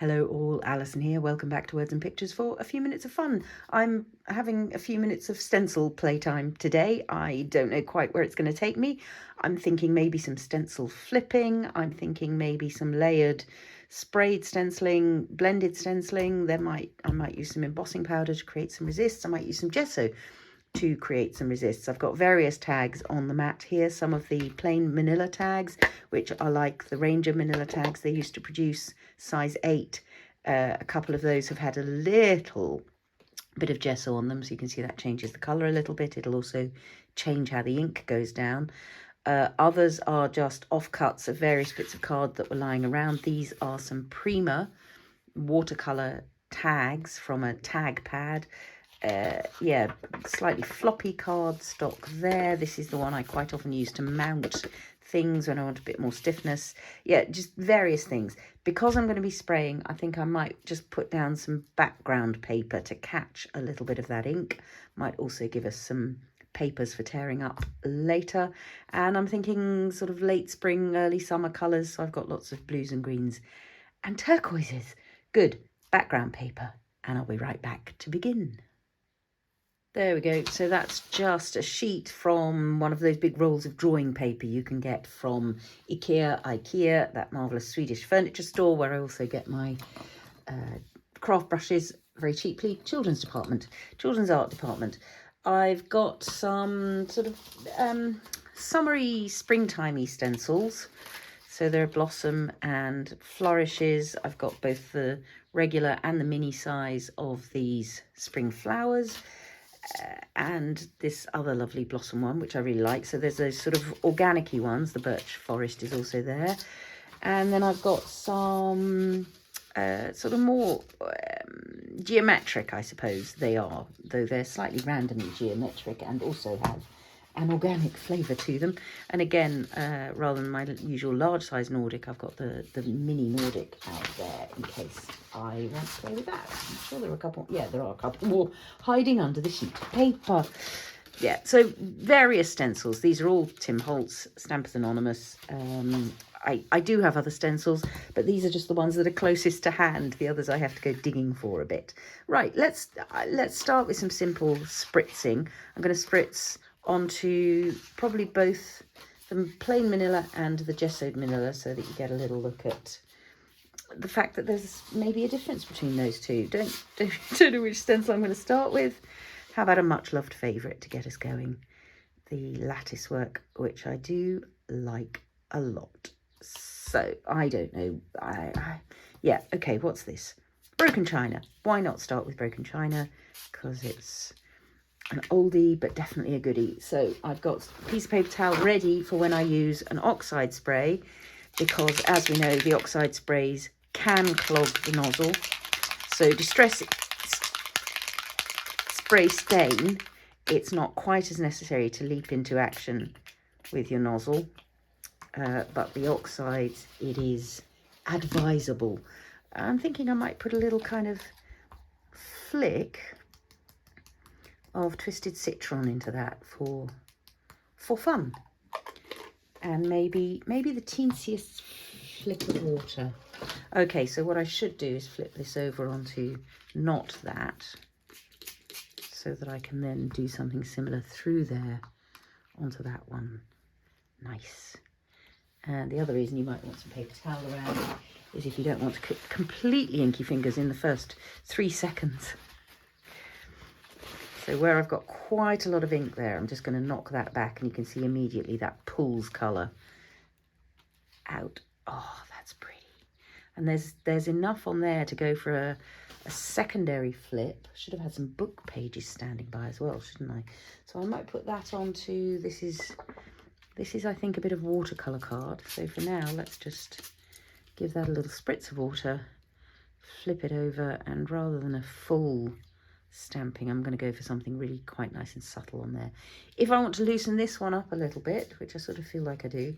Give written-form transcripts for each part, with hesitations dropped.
Hello all, Alison here. Welcome back to Words and Pictures for a few minutes of fun. I'm having a few minutes of stencil playtime today. I don't know quite where it's going to take me. I'm thinking maybe some stencil flipping. I'm thinking maybe some layered sprayed stenciling, blended stenciling. I might use some embossing powder to create some resists. I might use some gesso to create some resists. I've got various tags on the mat here. Some of the plain manila tags, which are like the Ranger manila tags they used to produce, size 8. A couple of those have had a little bit of gesso on them, so you can see that changes the colour a little bit. It'll also change how the ink goes down. Others are just offcuts of various bits of card that were lying around. These are some Prima Watercolor tags from a tag pad. Yeah, slightly floppy cardstock there. This is the one I quite often use to mount things when I want a bit more stiffness. Yeah, just various things. Because I'm going to be spraying, I think I might just put down some background paper to catch a little bit of that ink. Might also give us some papers for tearing up later. And I'm thinking sort of late spring, early summer colours. So I've got lots of blues and greens and turquoises. Good. Background paper. And I'll be right back to begin. There we go. So that's just a sheet from one of those big rolls of drawing paper you can get from IKEA, that marvellous Swedish furniture store where I also get my craft brushes very cheaply. Children's art department. I've got some sort of summery, springtimey stencils. So they're blossom and flourishes. I've got both the regular and the mini size of these spring flowers. And this other lovely blossom one, which I really like. So there's those sort of organic-y ones. The birch forest is also there. And then I've got some sort of more geometric, I suppose they are, though they're slightly randomly geometric and also have an organic flavour to them. And again, rather than my usual large size Nordic, I've got the mini Nordic out there in case I want to play with that. I'm sure there are a couple, yeah, there are a couple more hiding under the sheet of paper. Yeah, so various stencils. These are all Tim Holtz, Stampers Anonymous. I do have other stencils, but these are just the ones that are closest to hand. The others I have to go digging for a bit. Right, let's start with some simple spritzing. I'm going to spritz onto probably both the plain manila and the gessoed manila so that you get a little look at the fact that there's maybe a difference between those two. Don't know which stencil I'm going to start with. How about a much loved favourite to get us going? The Latticework, which I do like a lot. So I don't know. Yeah, okay, what's this? Broken China. Why not start with Broken China? Because it's an oldie, but definitely a goodie. So I've got a piece of paper towel ready for when I use an Oxide spray, because as we know, the Oxide sprays can clog the nozzle. So Distress Spray Stain, it's not quite as necessary to leap into action with your nozzle. But the Oxides, it is advisable. I'm thinking I might put a little kind of flick of twisted citron into that for fun, and maybe the teensiest flick of water. Okay, so what I should do is flip this over onto not that, so that I can then do something similar through there onto that one. Nice. And the other reason you might want some paper towel around is if you don't want to get completely inky fingers in the first 3 seconds. So where I've got quite a lot of ink there, I'm just going to knock that back, and you can see immediately that pulls colour out. Oh, that's pretty. And there's enough on there to go for a secondary flip. Should have had some book pages standing by as well, shouldn't I? So I might put that onto, this is I think a bit of watercolour card. So for now, let's just give that a little spritz of water, flip it over, and rather than a full stamping, I'm going to go for something really quite nice and subtle on there. If I want to loosen this one up a little bit, which I sort of feel like I do,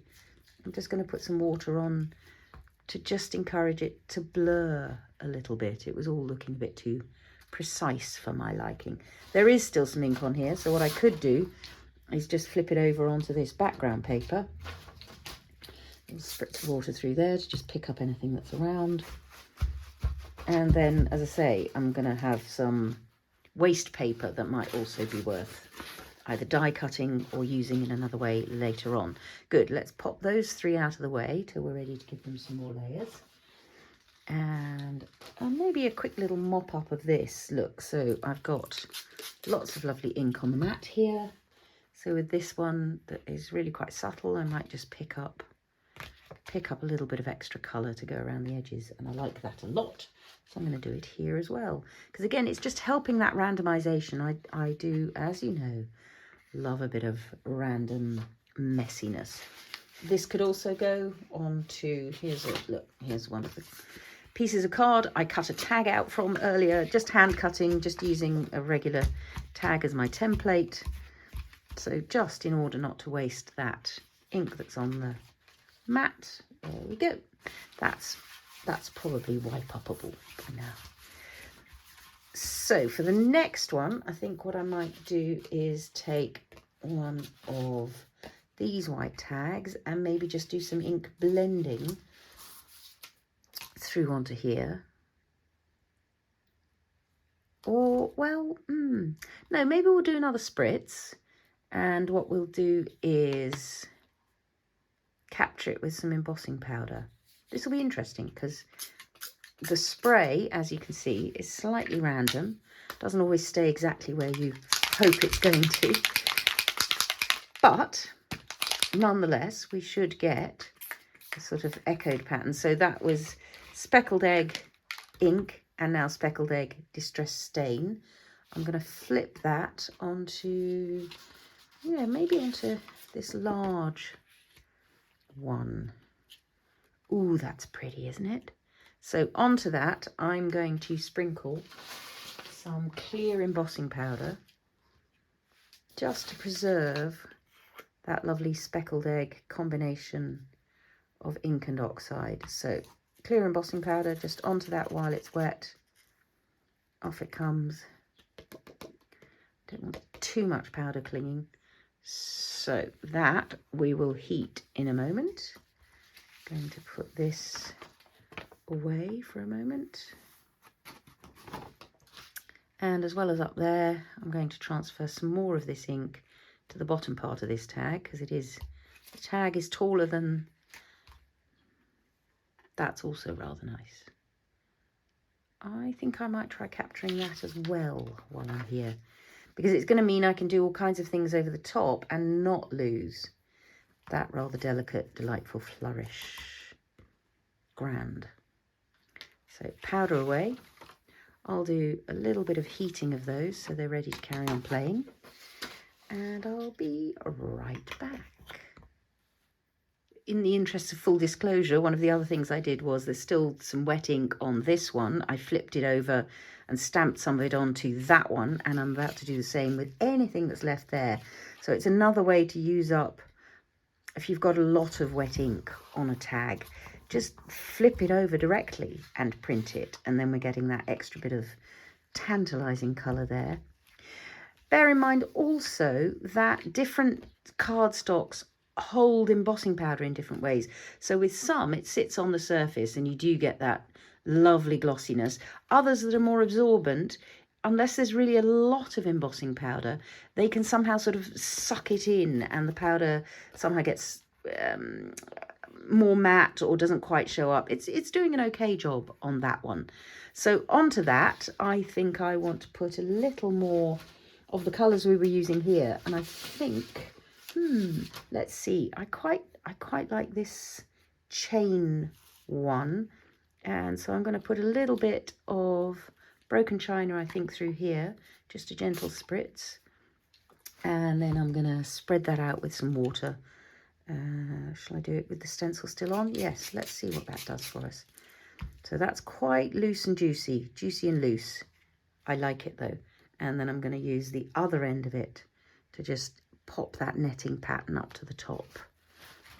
I'm just going to put some water on to just encourage it to blur a little bit. It was all looking a bit too precise for my liking. There is still some ink on here, so what I could do is just flip it over onto this background paper. A little spritz of water through there to just pick up anything that's around. And then, as I say, I'm going to have some waste paper that might also be worth either die cutting or using in another way later on. Good, let's pop those 3 out of the way till we're ready to give them some more layers. And maybe a quick little mop up of this. Look, so I've got lots of lovely ink on the mat here. So with this one that is really quite subtle, I might just pick up a little bit of extra colour to go around the edges, and I like that a lot. So I'm going to do it here as well, because again, it's just helping that randomisation. I do, as you know, love a bit of random messiness. This could also go on to, here's one of the pieces of card I cut a tag out from earlier, just hand cutting, just using a regular tag as my template. So just in order not to waste that ink that's on the mat, there we go. That's probably wipe-upable by now. So for the next one, I think what I might do is take one of these white tags and maybe just do some ink blending through onto here. Or, well, no, maybe we'll do another spritz, and what we'll do is capture it with some embossing powder. This will be interesting because the spray, as you can see, is slightly random. Doesn't always stay exactly where you hope it's going to. But nonetheless, we should get a sort of echoed pattern. So that was Speckled Egg ink and now Speckled Egg Distress Stain. I'm going to flip that onto, yeah, maybe onto this large one. Ooh, that's pretty, isn't it? So onto that, I'm going to sprinkle some clear embossing powder just to preserve that lovely speckled egg combination of ink and oxide. So clear embossing powder just onto that while it's wet. Off it comes. Don't want too much powder clinging. So that we will heat in a moment. Going to put this away for a moment. And as well as up there, I'm going to transfer some more of this ink to the bottom part of this tag, because the tag is taller than, that's also rather nice. I think I might try capturing that as well while I'm here, because it's going to mean I can do all kinds of things over the top and not lose that rather delicate, delightful flourish. Grand. So powder away. I'll do a little bit of heating of those so they're ready to carry on playing. And I'll be right back. In the interest of full disclosure, one of the other things I did was there's still some wet ink on this one. I flipped it over and stamped some of it onto that one, and I'm about to do the same with anything that's left there. So it's another way to use up, if you've got a lot of wet ink on a tag, just flip it over directly and print it, and then we're getting that extra bit of tantalizing colour there. Bear in mind also that different cardstocks hold embossing powder in different ways. So with some, it sits on the surface and you do get that lovely glossiness. Others that are more absorbent, unless there's really a lot of embossing powder, they can somehow sort of suck it in, and the powder somehow gets more matte or doesn't quite show up. It's doing an okay job on that one. So onto that, I think I want to put a little more of the colours we were using here, and I think, let's see, I quite like this chain one, and so I'm going to put a little bit of broken china, I think, through here, just a gentle spritz, and then I'm going to spread that out with some water. Shall I do it with the stencil still on? Yes, let's see what that does for us. So that's quite loose and juicy and loose. I like it though. And then I'm going to use the other end of it to just pop that netting pattern up to the top,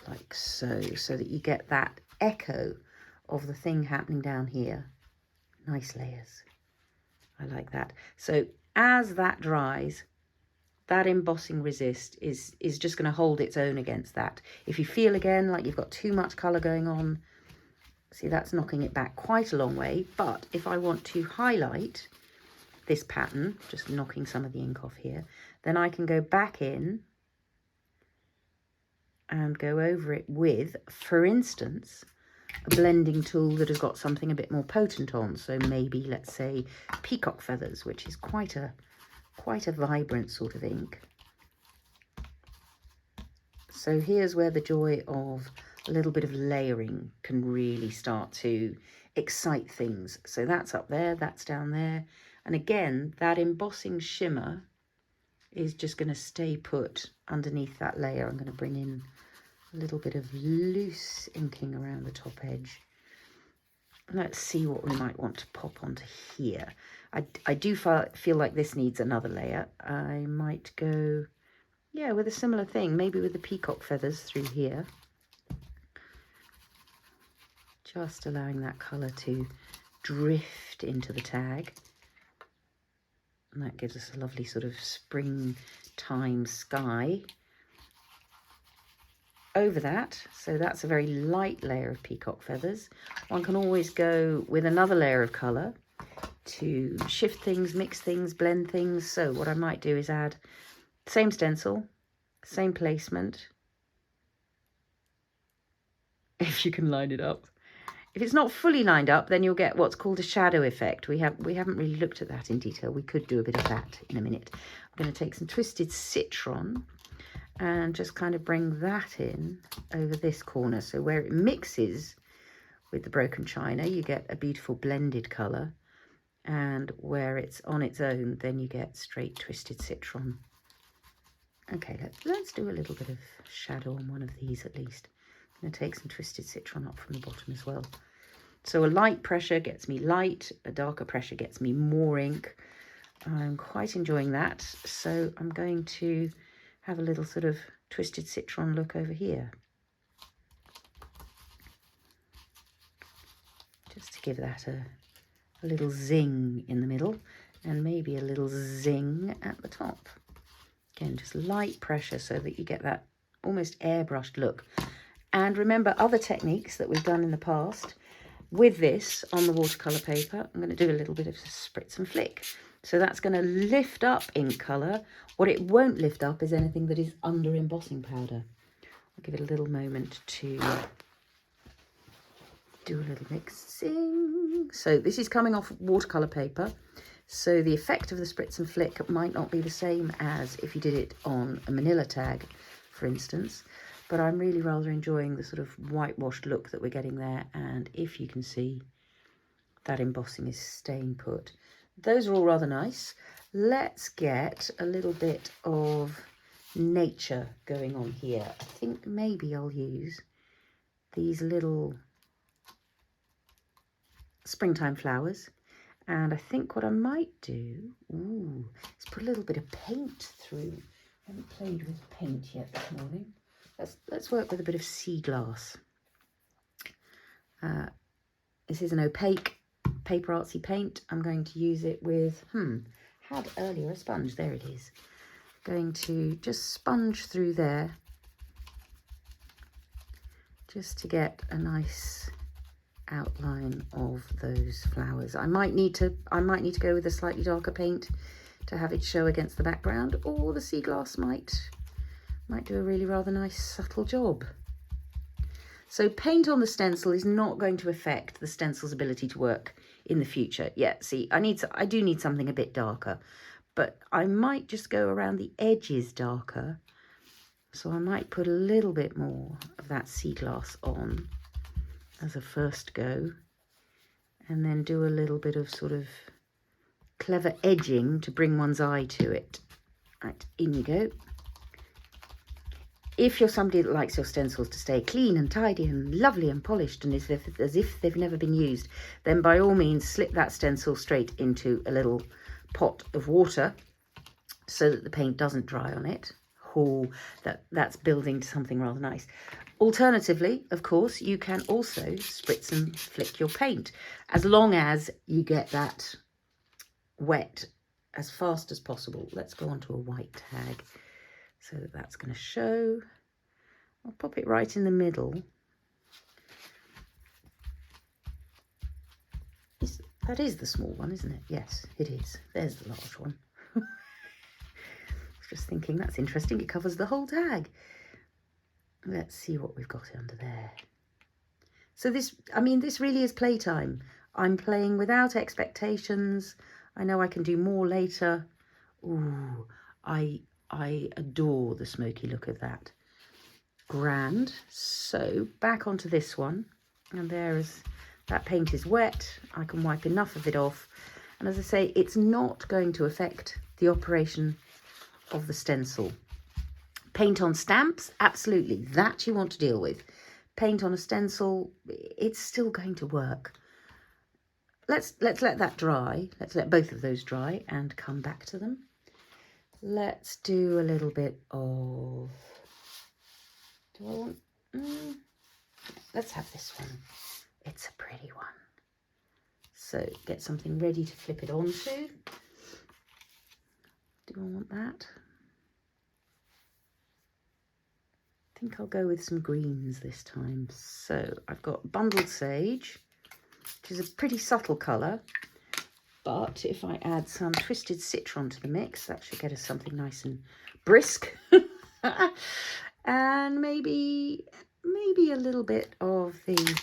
like so, so that you get that echo of the thing happening down here. Nice layers. I like that. So as that dries, that embossing resist is just going to hold its own against that. If you feel again like you've got too much colour going on, See, that's knocking it back quite a long way. But if I want to highlight this pattern, just knocking some of the ink off here, then I can go back in and go over it with, for instance, a blending tool that has got something a bit more potent on. So maybe, let's say, Peacock feathers, which is quite a vibrant sort of ink. So here's where the joy of a little bit of layering can really start to excite things. So that's up there, that's down there. And again, that embossing shimmer is just going to stay put underneath that layer. I'm going to bring in a little bit of loose inking around the top edge. Let's see what we might want to pop onto here. I do feel like this needs another layer. I might go, yeah, with a similar thing, maybe with the peacock feathers through here. Just allowing that colour to drift into the tag. And that gives us a lovely sort of springtime sky over that. So that's a very light layer of peacock feathers. One can always go with another layer of colour to shift things, mix things, blend things. So what I might do is add same stencil, same placement, if you can line it up. If it's not fully lined up, then you'll get what's called a shadow effect. We haven't really looked at that in detail. We could do a bit of that in a minute. I'm going to take some twisted citron and just kind of bring that in over this corner. So where it mixes with the broken china, you get a beautiful blended colour. And where it's on its own, then you get straight twisted citron. Okay, let's do a little bit of shadow on one of these at least. I'm going to take some twisted citron up from the bottom as well. So a light pressure gets me light, a darker pressure gets me more ink. I'm quite enjoying that. So I'm going to have a little sort of twisted citron look over here. Just to give that a little zing in the middle and maybe a little zing at the top. Again, just light pressure so that you get that almost airbrushed look. And remember other techniques that we've done in the past. With this on the watercolour paper, I'm going to do a little bit of spritz and flick. So that's going to lift up ink colour. What it won't lift up is anything that is under embossing powder. I'll give it a little moment to do a little mixing. So this is coming off watercolour paper. So the effect of the spritz and flick might not be the same as if you did it on a manila tag, for instance. But I'm really rather enjoying the sort of whitewashed look that we're getting there. And if you can see, that embossing is staying put. Those are all rather nice. Let's get a little bit of nature going on here. I think maybe I'll use these little springtime flowers. And I think what I might do, is put a little bit of paint through. I haven't played with paint yet this morning. Let's work with a bit of Seaglass. This is an opaque PaperArtsy paint. I'm going to use it with, had earlier a sponge. There it is. Going to just sponge through there, just to get a nice outline of those flowers. I might need to go with a slightly darker paint to have it show against the background, or the Seaglass might do a really rather nice subtle job. So paint on the stencil is not going to affect the stencil's ability to work in the future. Yeah, see, I do need something a bit darker, but I might just go around the edges darker. So I might put a little bit more of that Seaglass on as a first go, and then do a little bit of sort of clever edging to bring one's eye to it. Right, in you go. If you're somebody that likes your stencils to stay clean and tidy and lovely and polished and as if they've never been used, then by all means slip that stencil straight into a little pot of water so that the paint doesn't dry on it. Oh, that's building to something rather nice. Alternatively, of course, you can also spritz and flick your paint, as long as you get that wet as fast as possible. Let's go on to a white tag so that's going to show. I'll pop it right in the middle. That is the small one, isn't it? Yes, it is. There's the large one. I was just thinking, that's interesting. It covers the whole tag. Let's see what we've got under there. So this, I mean, this really is playtime. I'm playing without expectations. I know I can do more later. Ooh, I adore the smoky look of that. Grand. So back onto this one, and there is, that paint is wet. I can wipe enough of it off, and as I say, it's not going to affect the operation of the stencil. Paint on stamps, absolutely, that you want to deal with. Paint on a stencil, it's still going to work. Let's let that dry. Let's let both of those dry and come back to them. Let's do a little bit of, do I want, let's have this one. It's a pretty one. So get something ready to flip it onto. Do I want that? I think I'll go with some greens this time. So I've got Bundled Sage, which is a pretty subtle colour. But if I add some Twisted Citron to the mix, that should get us something nice and brisk. And maybe a little bit of the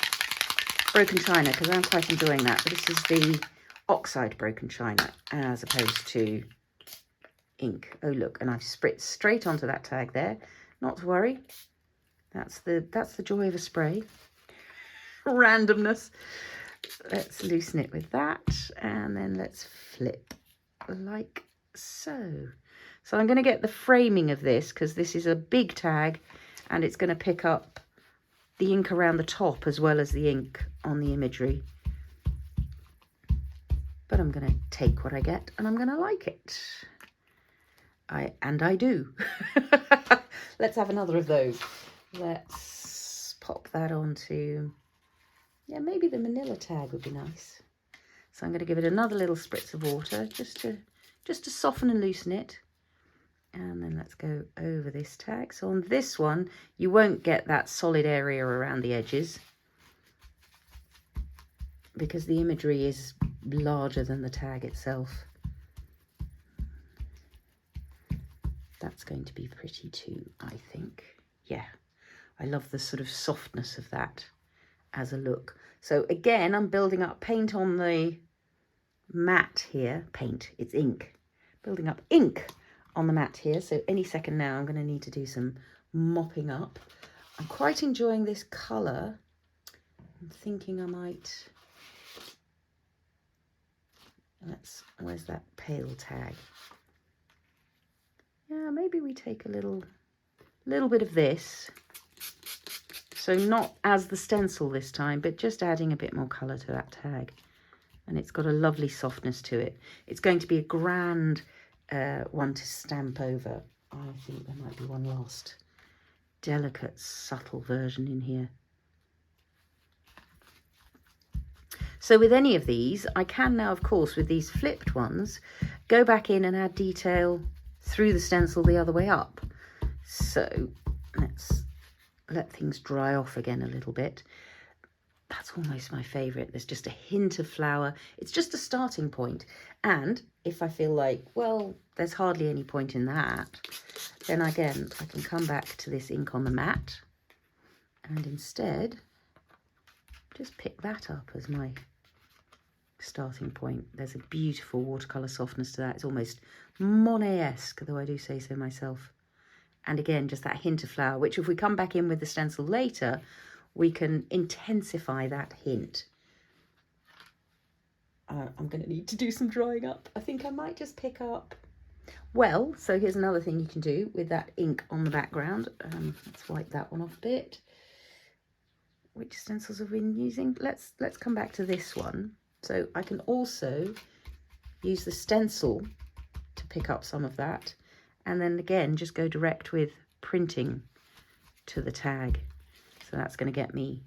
Broken China, because I'm quite enjoying that. But this is the Oxide Broken China as opposed to ink. Oh look, and I've spritzed straight onto that tag there. Not to worry. That's the joy of a spray. Randomness. Let's loosen it with that, and then let's flip like so. So I'm going to get the framing of this, because this is a big tag and it's going to pick up the ink around the top as well as the ink on the imagery. But I'm going to take what I get and I'm going to like it. I do. Let's have another of those. Let's pop that onto, yeah, maybe the manila tag would be nice. So I'm going to give it another little spritz of water just to soften and loosen it. And then let's go over this tag. So on this one, you won't get that solid area around the edges because the imagery is larger than the tag itself. That's going to be pretty too, I think. Yeah, I love the sort of softness of that as a look. So again, I'm building up paint on the mat here. Paint, it's ink. Building up ink on the mat here. So any second now, I'm going to need to do some mopping up. I'm quite enjoying this colour. I'm thinking I might... where's that pale tag? Yeah, maybe we take a little bit of this. So not as the stencil this time, but just adding a bit more colour to that tag. And it's got a lovely softness to it. It's going to be a grand one to stamp over. I think there might be one last delicate, subtle version in here. So with any of these, I can now, of course, with these flipped ones, go back in and add detail through the stencil the other way up. So let's let things dry off again a little bit. That's almost my favourite. There's just a hint of flower. It's just a starting point. And if I feel like, well, there's hardly any point in that, then again, I can come back to this ink on the mat and instead just pick that up as my starting point. There's a beautiful watercolour softness to that. It's almost Monet-esque, though I do say so myself. And again, just that hint of flower, which if we come back in with the stencil later, we can intensify that hint. I'm going to need to do some drying up. I think I might just pick up... Well, so here's another thing you can do with that ink on the background. Let's wipe that one off a bit. Which stencils have we been using? Let's come back to this one. So I can also use the stencil to pick up some of that. And then again, just go direct with printing to the tag. So that's going to get me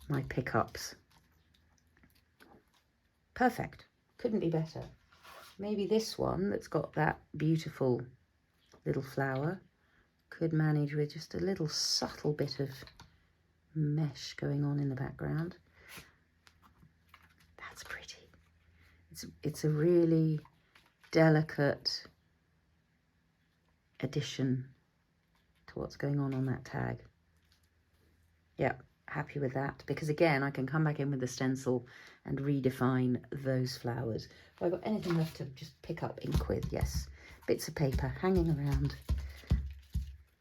my pickups. Perfect. Couldn't be better. Maybe this one that's got that beautiful little flower could manage with just a little subtle bit of mesh going on in the background. that's pretty. It's a really delicate addition to what's going on that tag. Yep, happy with that, because again, I can come back in with the stencil and redefine those flowers. Have I got anything left to just pick up ink with? Yes, bits of paper hanging around.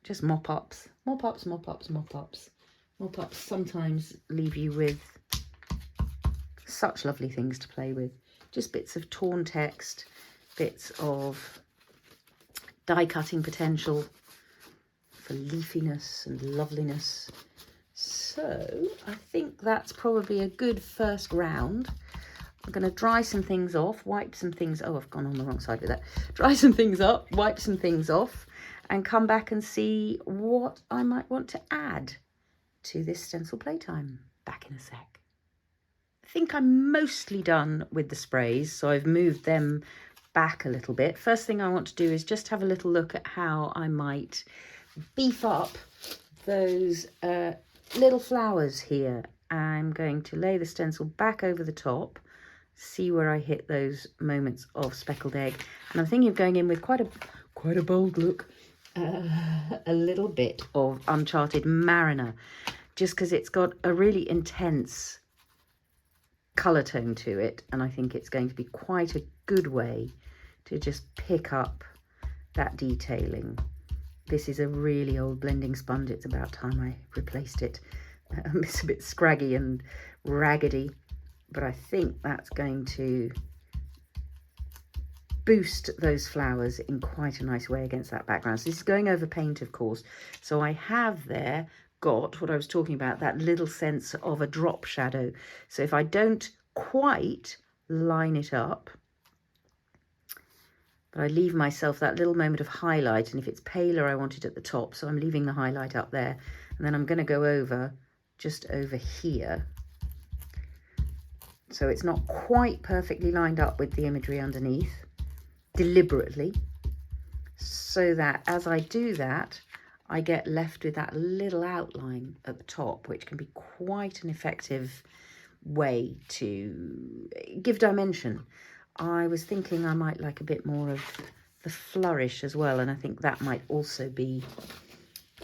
Just mop-ups, mop-ups, mop-ups, mop-ups. Mop-ups sometimes leave you with such lovely things to play with. Just bits of torn text, bits of die cutting potential for leafiness and loveliness. So I think that's probably a good first round. I'm going to dry some things off, wipe some things. Oh, I've gone on the wrong side with that. Dry some things up, wipe some things off, and come back and see what I might want to add to this stencil playtime. Back in a sec. I think I'm mostly done with the sprays, so I've moved them back a little bit. First thing I want to do is just have a little look at how I might beef up those little flowers here. I'm going to lay the stencil back over the top, see where I hit those moments of speckled egg, and I'm thinking of going in with quite a bold look, a little bit of Uncharted Mariner, just because it's got a really intense colour tone to it, and I think it's going to be quite a good way to just pick up that detailing. This is a really old blending sponge. It's about time I replaced it. It's a bit scraggy and raggedy, but I think that's going to boost those flowers in quite a nice way against that background. So this is going over paint, of course. So I have there got what I was talking about, that little sense of a drop shadow. So if I don't quite line it up, but I leave myself that little moment of highlight, and if it's paler, I want it at the top, so I'm leaving the highlight up there, and then I'm going to go over just over here, so it's not quite perfectly lined up with the imagery underneath, deliberately, so that as I do that, I get left with that little outline at the top, which can be quite an effective way to give dimension. I was thinking I might like a bit more of the flourish as well, and I think that might also be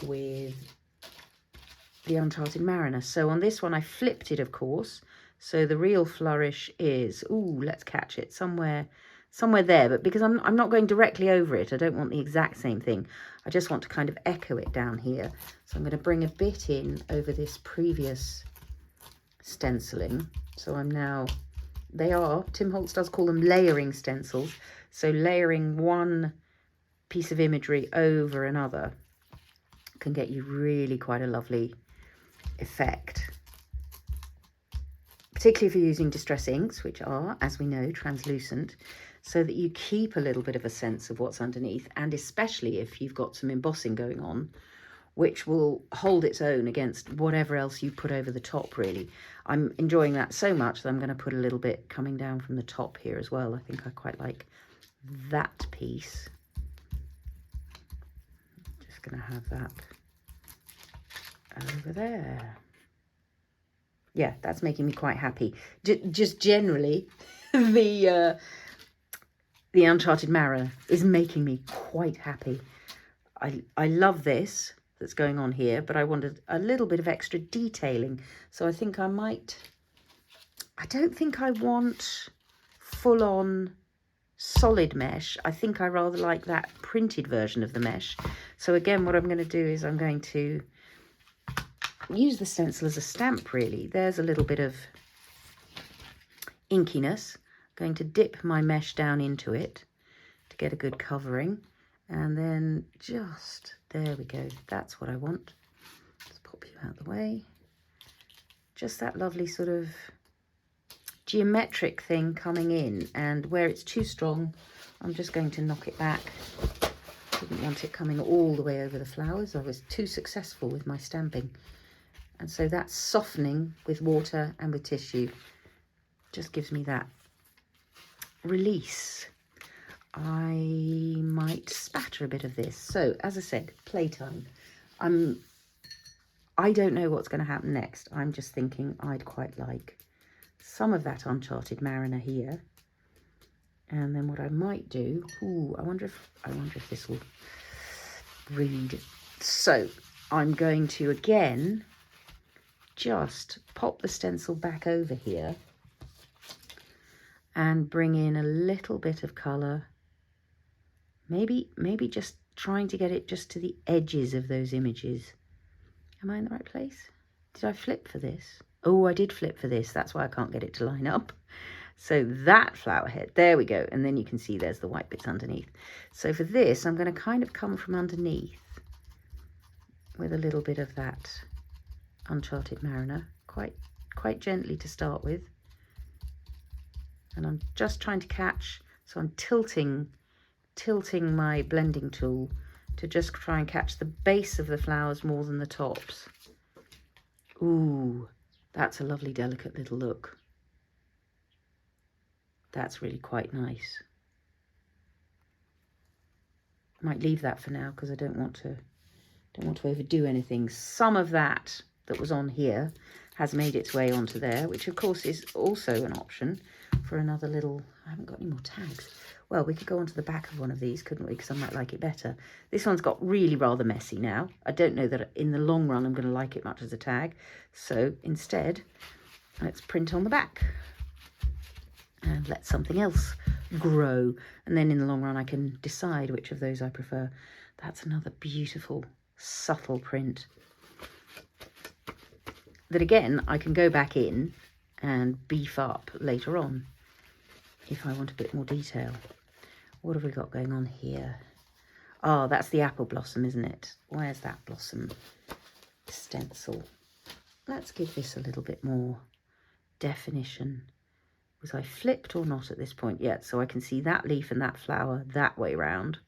with the Uncharted Mariner. So on this one I flipped it, of course, so the real flourish is, ooh, let's catch it somewhere there, but because I'm not going directly over it, I don't want the exact same thing. I just want to kind of echo it down here. So I'm going to bring a bit in over this previous stenciling. So I'm now, Tim Holtz does call them layering stencils. So layering one piece of imagery over another can get you really quite a lovely effect. Particularly if you're using distress inks, which are, as we know, translucent, so that you keep a little bit of a sense of what's underneath, and especially if you've got some embossing going on, which will hold its own against whatever else you put over the top, really. I'm enjoying that so much that I'm going to put a little bit coming down from the top here as well. I think I quite like that piece. Just going to have that over there. Yeah, that's making me quite happy. Just generally, the Uncharted Mariner is making me quite happy. I love this that's going on here, but I wanted a little bit of extra detailing. So I think I don't think I want full-on solid mesh. I think I rather like that printed version of the mesh. So again, what I'm going to do is I'm going to use the stencil as a stamp, really. There's a little bit of inkiness. I'm going to dip my mesh down into it to get a good covering, and then just, there we go, that's what I want. Let's pop you out of the way. Just that lovely sort of geometric thing coming in, and where it's too strong, I'm just going to knock it back. Didn't want it coming all the way over the flowers. I was too successful with my stamping. And so that softening with water and with tissue just gives me that release. I might spatter a bit of this. So, as I said, playtime. I don't know what's going to happen next. I'm just thinking I'd quite like some of that Uncharted Mariner here. And then what I might do, I wonder if this will read. So I'm going to again just pop the stencil back over here and bring in a little bit of colour. Maybe just trying to get it just to the edges of those images. Am I in the right place? Did I flip for this? Oh, I did flip for this. That's why I can't get it to line up. So that flower head, there we go. And then you can see there's the white bits underneath. So for this, I'm going to kind of come from underneath with a little bit of that Uncharted Mariner, quite gently to start with. And I'm just trying to catch, so I'm tilting my blending tool to just try and catch the base of the flowers more than the tops. Ooh, that's a lovely, delicate little look. That's really quite nice. I might leave that for now because I don't want to overdo anything. Some of that was on here has made its way onto there, which of course is also an option for another little. I haven't got any more tags. Well, we could go onto the back of one of these, couldn't we? Because I might like it better. This one's got really rather messy now. I don't know that in the long run I'm going to like it much as a tag. So instead, let's print on the back and let something else grow. And then in the long run, I can decide which of those I prefer. That's another beautiful, subtle print that, again, I can go back in and beef up later on if I want a bit more detail. What have we got going on here? Oh, that's the apple blossom, isn't it? Where's that blossom stencil? Let's give this a little bit more definition. Was I flipped or not at this point yet? So I can see that leaf and that flower that way round.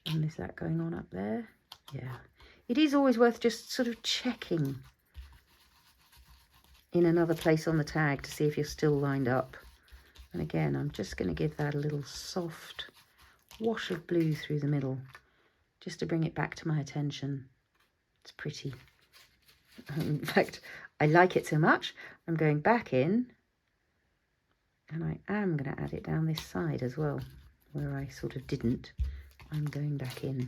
And is that going on up there? Yeah. It is always worth just sort of checking in another place on the tag to see if you're still lined up. And again, I'm just going to give that a little soft wash of blue through the middle just to bring it back to my attention. It's pretty. In fact, I like it so much, I'm going back in and I am going to add it down this side as well, where I sort of didn't. I'm going back in.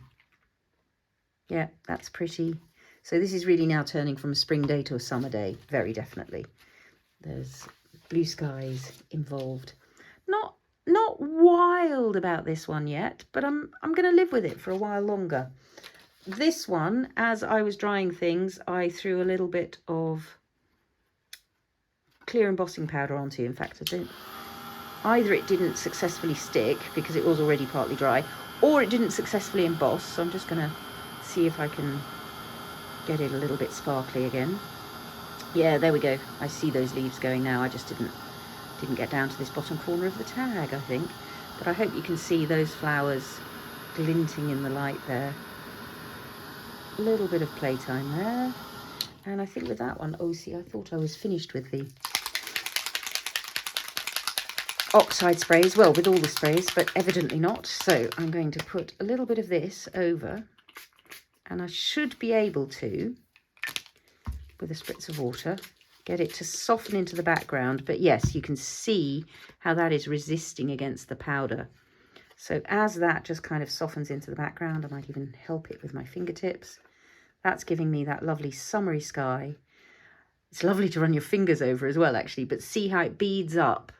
Yeah, that's pretty. So this is really now turning from a spring day to a summer day, very definitely. There's blue skies involved. Not wild about this one yet, but I'm going to live with it for a while longer. This one, as I was drying things, I threw a little bit of clear embossing powder onto. In fact, either it didn't successfully stick because it was already partly dry, or it didn't successfully emboss. So I'm just going to see if I can get it a little bit sparkly again. Yeah, there we go. I see those leaves going now. I just didn't get down to this bottom corner of the tag, I think. But I hope you can see those flowers glinting in the light there. A little bit of playtime there. And I think with that one, oh, see, I thought I was finished with the Oxide sprays. Well, with all the sprays, but evidently not. So I'm going to put a little bit of this over, and I should be able to, with a spritz of water, get it to soften into the background. But yes, you can see how that is resisting against the powder. So as that just kind of softens into the background, I might even help it with my fingertips. That's giving me that lovely summery sky. It's lovely to run your fingers over as well, actually, but see how it beads up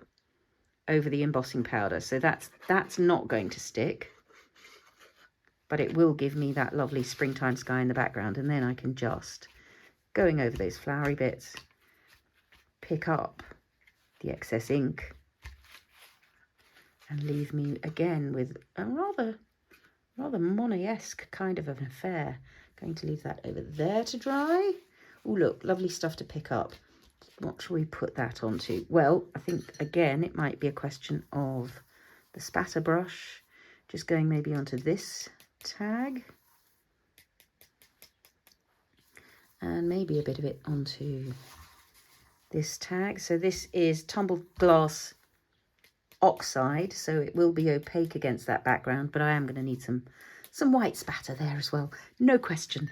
over the embossing powder. So that's not going to stick, but it will give me that lovely springtime sky in the background. And then I can just, going over those flowery bits, pick up the excess ink and leave me again with a rather Monet-esque kind of an affair. Going to leave that over there to dry. Oh, look, lovely stuff to pick up. What shall we put that onto? Well, I think, again, it might be a question of the spatter brush. Just going maybe onto this tag. And maybe a bit of it onto this tag. So this is Tumbled Glass Oxide, so it will be opaque against that background, but I am going to need some white spatter there as well, no question.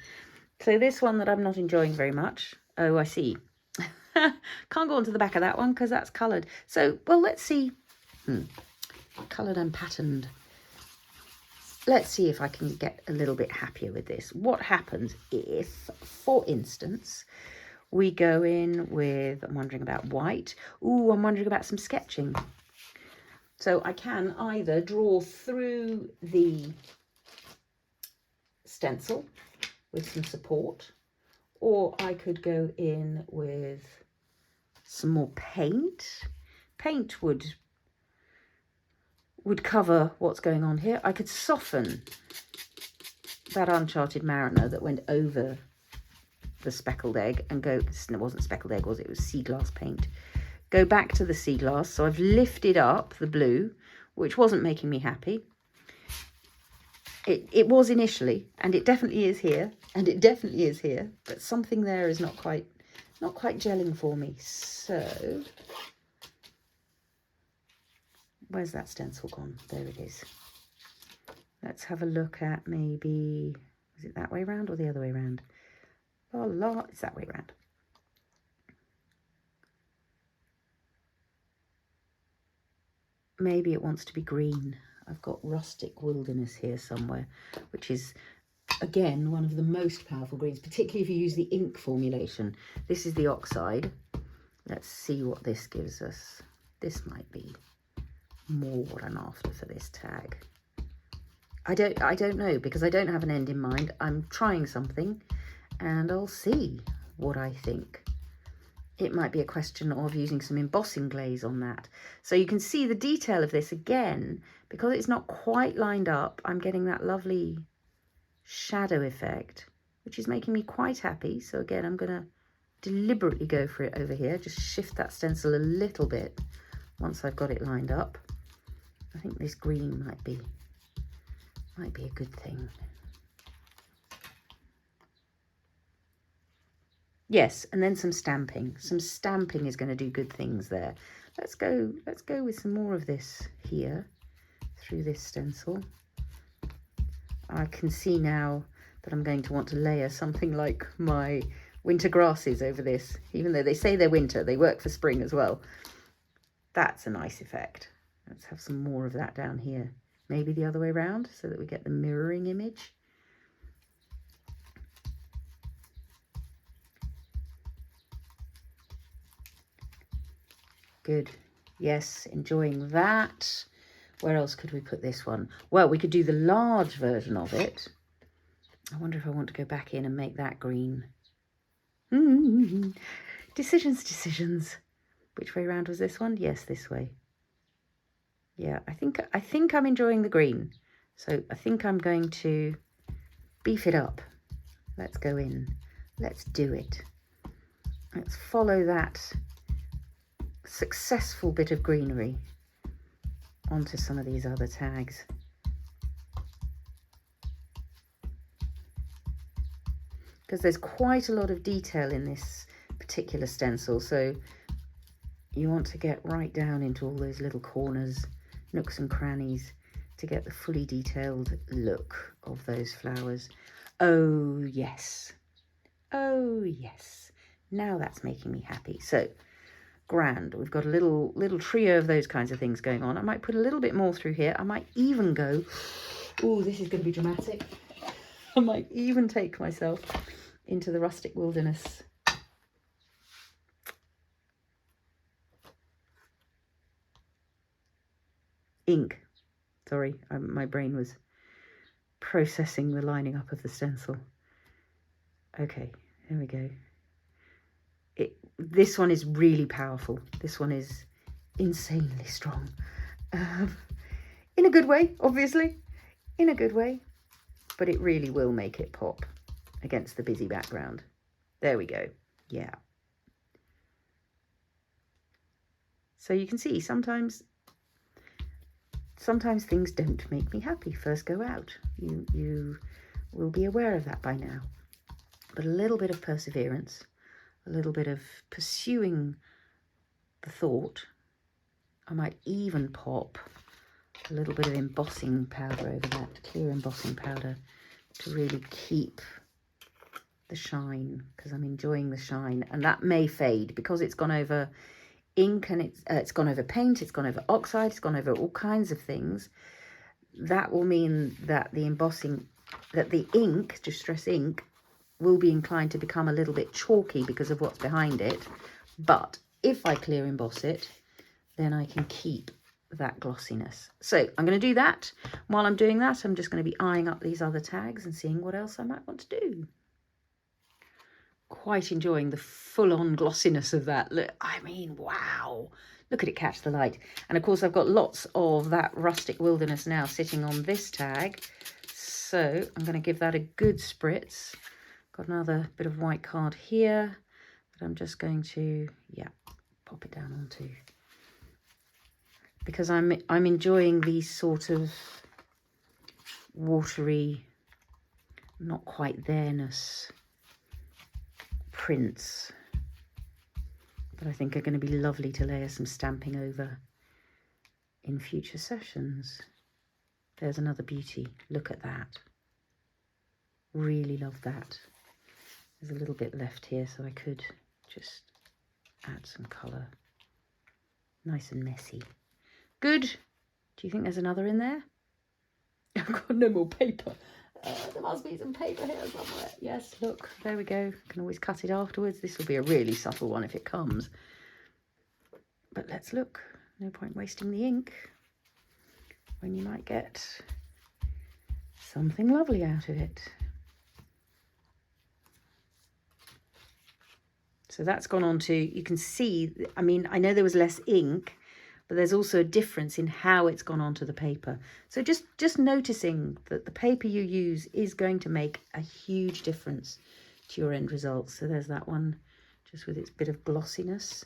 So this one that I'm not enjoying very much. Oh, I see. Can't go onto the back of that one because that's coloured. So, well, let's see. Coloured and patterned. Let's see if I can get a little bit happier with this. What happens if, for instance, we go in with, I'm wondering about white. Ooh, I'm wondering about some sketching. So I can either draw through the stencil with some support, or I could go in with some more paint. Paint would cover what's going on here. I could soften that Uncharted Mariner that went over the speckled egg and go, it wasn't speckled egg, was it? It was Seaglass paint. Go back to the Seaglass. So I've lifted up the blue, which wasn't making me happy. It was initially, and it definitely is here, and it definitely is here, but something there is not quite gelling for me. So where's that stencil gone? There it is. Let's have a look at maybe, is it that way around or the other way around? Oh, it's that way around. Maybe it wants to be green. I've got Rustic Wilderness here somewhere, which is, again, one of the most powerful greens, particularly if you use the ink formulation. This is the Oxide. Let's see what this gives us. This might be more what I'm after for this tag. I don't know, because I don't have an end in mind. I'm trying something, and I'll see what I think. It might be a question of using some embossing glaze on that. So you can see the detail of this again, because it's not quite lined up, I'm getting that lovely shadow effect, which is making me quite happy. So again, I'm going to deliberately go for it over here. Just shift that stencil a little bit once I've got it lined up. I think this green might be a good thing. Yes, and then some stamping. Some stamping is going to do good things there. Let's go with some more of this here through this stencil. I can see now that I'm going to want to layer something like my winter grasses over this. Even though they say they're winter, they work for spring as well. That's a nice effect. Let's have some more of that down here. Maybe the other way around so that we get the mirroring image. Good. Yes, enjoying that. Where else could we put this one? Well, we could do the large version of it. I wonder if I want to go back in and make that green. Decisions. Which way around was this one? Yes, this way. Yeah, I think I'm enjoying the green. So I think I'm going to beef it up. Let's go in. Let's do it. Let's follow that successful bit of greenery onto some of these other tags. Because there's quite a lot of detail in this particular stencil, so you want to get right down into all those little corners, nooks and crannies to get the fully detailed look of those flowers. Oh yes, oh yes, now that's making me happy. So grand, we've got a little trio of those kinds of things going on. I might put a little bit more through here. I might even go, oh, this is going to be dramatic. I might even take myself into the Rustic Wilderness. Ink. Sorry, my brain was processing the lining up of the stencil. Okay, here we go. This one is really powerful. This one is insanely strong. In a good way, obviously. In a good way. But it really will make it pop against the busy background. There we go. Yeah. So you can see sometimes things don't make me happy first go out. You will be aware of that by now. But a little bit of perseverance, a little bit of pursuing the thought. I might even pop a little bit of embossing powder over that, clear embossing powder, to really keep the shine, because I'm enjoying the shine, and that may fade because it's gone over ink, and it's gone over paint, it's gone over oxide, it's gone over all kinds of things. That will mean that the embossing, that the ink, Distress ink, will be inclined to become a little bit chalky because of what's behind it. But if I clear emboss it, then I can keep that glossiness. So I'm going to do that. While I'm doing that, I'm just going to be eyeing up these other tags and seeing what else I might want to do. Quite enjoying the full-on glossiness of that. Look, I mean, wow, look at it catch the light. And of course I've got lots of that Rustic Wilderness now sitting on this tag, so I'm going to give that a good spritz. Got another bit of white card here that I'm just going to, yeah, pop it down onto, because I'm enjoying these sort of watery, not quite there-ness prints that I think are going to be lovely to layer some stamping over in future sessions. There's another beauty. Look at that. Really love that. There's a little bit left here, so I could just add some colour. Nice and messy. Good. Do you think there's another in there? I've got no more paper. There must be some paper here somewhere. Yes, look, there we go. Can always cut it afterwards. This will be a really subtle one if it comes. But let's look. No point wasting the ink when you might get something lovely out of it. So that's gone on to, you can see, I mean, I know there was less ink, but there's also a difference in how it's gone onto the paper. So just noticing that the paper you use is going to make a huge difference to your end result. So there's that one, just with its bit of glossiness.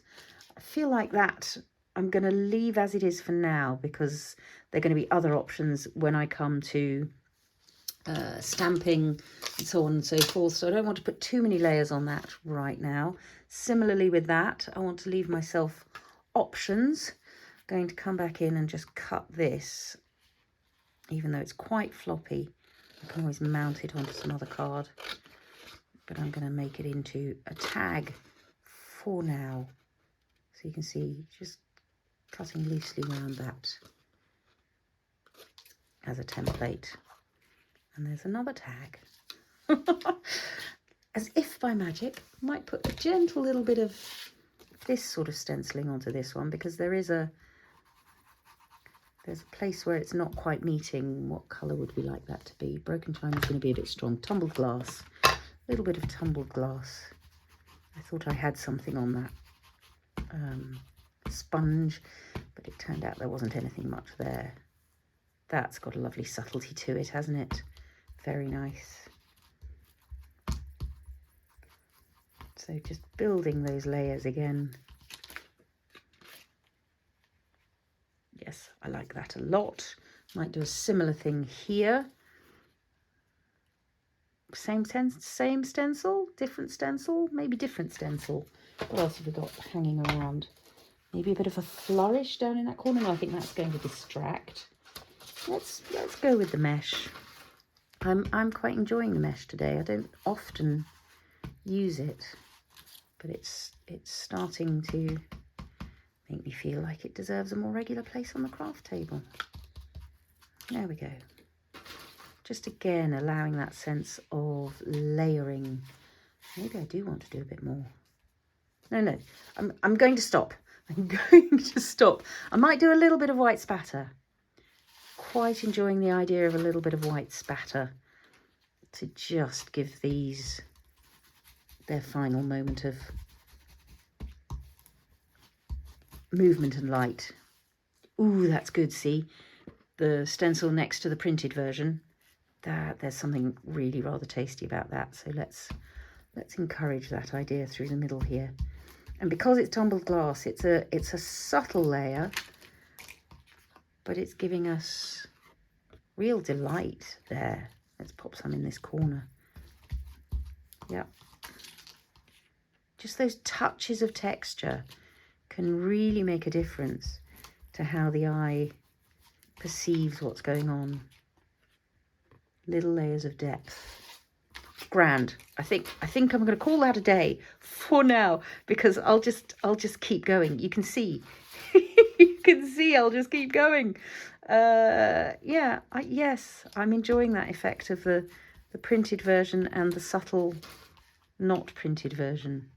I feel like that I'm going to leave as it is for now, because there are going to be other options when I come to stamping and so on and so forth. So I don't want to put too many layers on that right now. Similarly with that, I want to leave myself options. Going to come back in and just cut this, even though it's quite floppy. I can always mount it onto some other card, but I'm going to make it into a tag for now. So you can see, just cutting loosely around that as a template. And there's another tag. As if by magic, I might put a gentle little bit of this sort of stenciling onto this one, because there's a place where it's not quite meeting. What colour would we like that to be? Broken china is going to be a bit strong. Tumbled glass. A little bit of tumbled glass. I thought I had something on that sponge, but it turned out there wasn't anything much there. That's got a lovely subtlety to it, hasn't it? Very nice. So just building those layers again. Yes, I like that a lot. Might do a similar thing here. Same stencil, different stencil, maybe different stencil. What else have we got hanging around? Maybe a bit of a flourish down in that corner. No, I think that's going to distract. Let's go with the mesh. I'm quite enjoying the mesh today. I don't often use it, but it's starting to make me feel like it deserves a more regular place on the craft table. There we go. Just again allowing that sense of layering. Maybe I do want to do a bit more. No, I'm going to stop. I'm going to stop. I might do a little bit of white spatter. Quite enjoying the idea of a little bit of white spatter to just give these their final moment of movement and light. Ooh, that's good. See the stencil next to the printed version. There's something really rather tasty about that. So let's encourage that idea through the middle here. And because it's tumbled glass, it's a subtle layer, but it's giving us real delight there. Let's pop some in this corner. Yep. Just those touches of texture can really make a difference to how the eye perceives what's going on. Little layers of depth. grand. I think I'm going to call that a day for now, because I'll just keep going. You can see, you can see I'll just keep going. Yeah, yes, I'm enjoying that effect of the printed version and the subtle not printed version.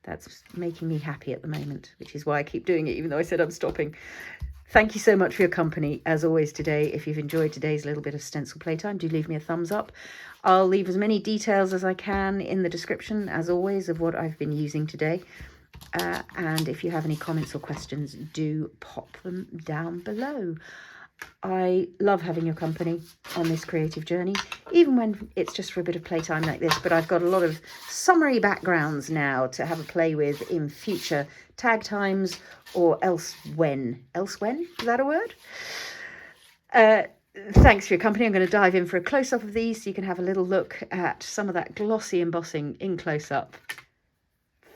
That's making me happy at the moment, which is why I keep doing it, even though I said I'm stopping. Thank you so much for your company, as always, today. If you've enjoyed today's little bit of stencil playtime, do leave me a thumbs up. I'll leave as many details as I can in the description, as always, of what I've been using today. And if you have any comments or questions, do pop them down below. I love having your company on this creative journey, even when it's just for a bit of playtime like this. But I've got a lot of summery backgrounds now to have a play with in future tag times, or else when. Else when? Is that a word? Thanks for your company. I'm going to dive in for a close-up of these so you can have a little look at some of that glossy embossing in close-up.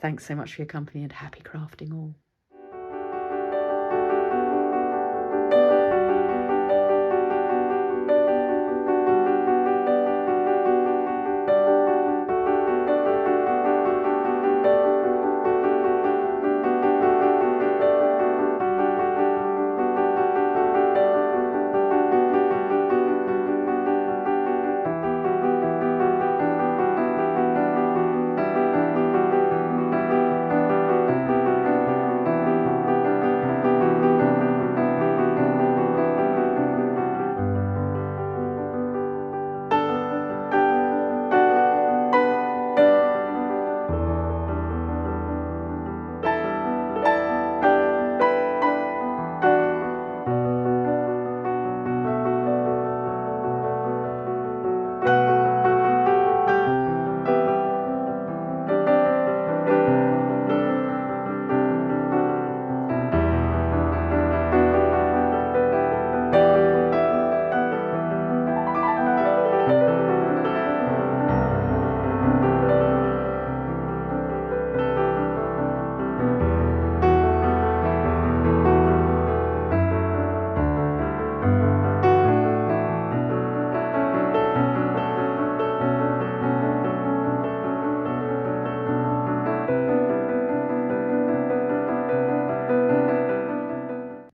Thanks so much for your company, and happy crafting all.